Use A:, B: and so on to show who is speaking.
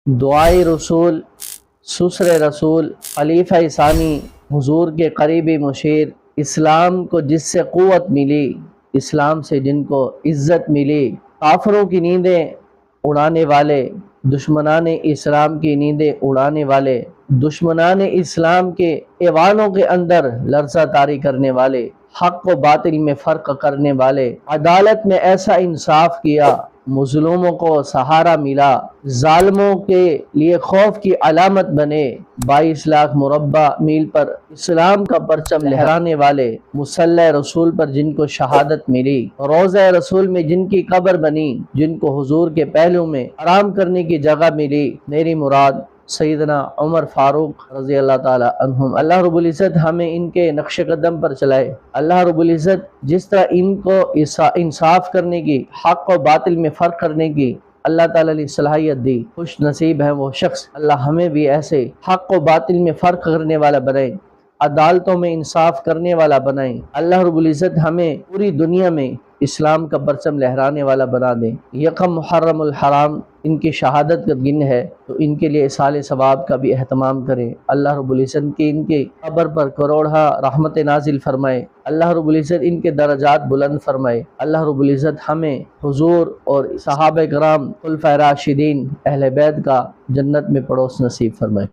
A: دعائے رسول، سسر رسول، خلیفہ ثانی، حضور کے قریبی مشیر، اسلام کو جس سے قوت ملی، اسلام سے جن کو عزت ملی، کافروں کی نیندیں اڑانے والے، دشمنان اسلام کی نیندیں اڑانے والے، دشمنان اسلام کے ایوانوں کے اندر لرزہ طاری کرنے والے، حق و باطل میں فرق کرنے والے، عدالت میں ایسا انصاف کیا، مظلوموں کو سہارا ملا، ظالموں کے لیے خوف کی علامت بنے، 22 لاکھ مربع میل پر اسلام کا پرچم لہرانے والے، مصلی رسول پر جن کو شہادت ملی، روضہ رسول میں جن کی قبر بنی، جن کو حضور کے پہلو میں آرام کرنے کی جگہ ملی، میری مراد سیدنا عمر فاروق رضی اللہ تعالی عنہم۔ اللہ رب العزت ہمیں ان کے نقش قدم پر چلائے۔ اللہ رب العزت جس طرح ان کو انصاف کرنے کی، حق و باطل میں فرق کرنے کی اللہ تعالیٰ نے صلاحیت دی، خوش نصیب ہے وہ شخص۔ اللہ ہمیں بھی ایسے حق و باطل میں فرق کرنے والا بنائے، عدالتوں میں انصاف کرنے والا بنائیں۔ اللہ رب العزت ہمیں پوری دنیا میں اسلام کا پرچم لہرانے والا بنا دیں۔ یکم محرم الحرام ان کی شہادت کا دن ہے، تو ان کے لیے اصال ثواب کا بھی اہتمام کریں۔ اللہ رب العزت کی ان کی قبر پر کروڑہ رحمت نازل فرمائے۔ اللہ رب العزت ان کے درجات بلند فرمائے۔ اللہ رب العزت ہمیں حضور اور صحابہ کرام خلفائے راشدین اہل بیت کا جنت میں پڑوس نصیب فرمائے۔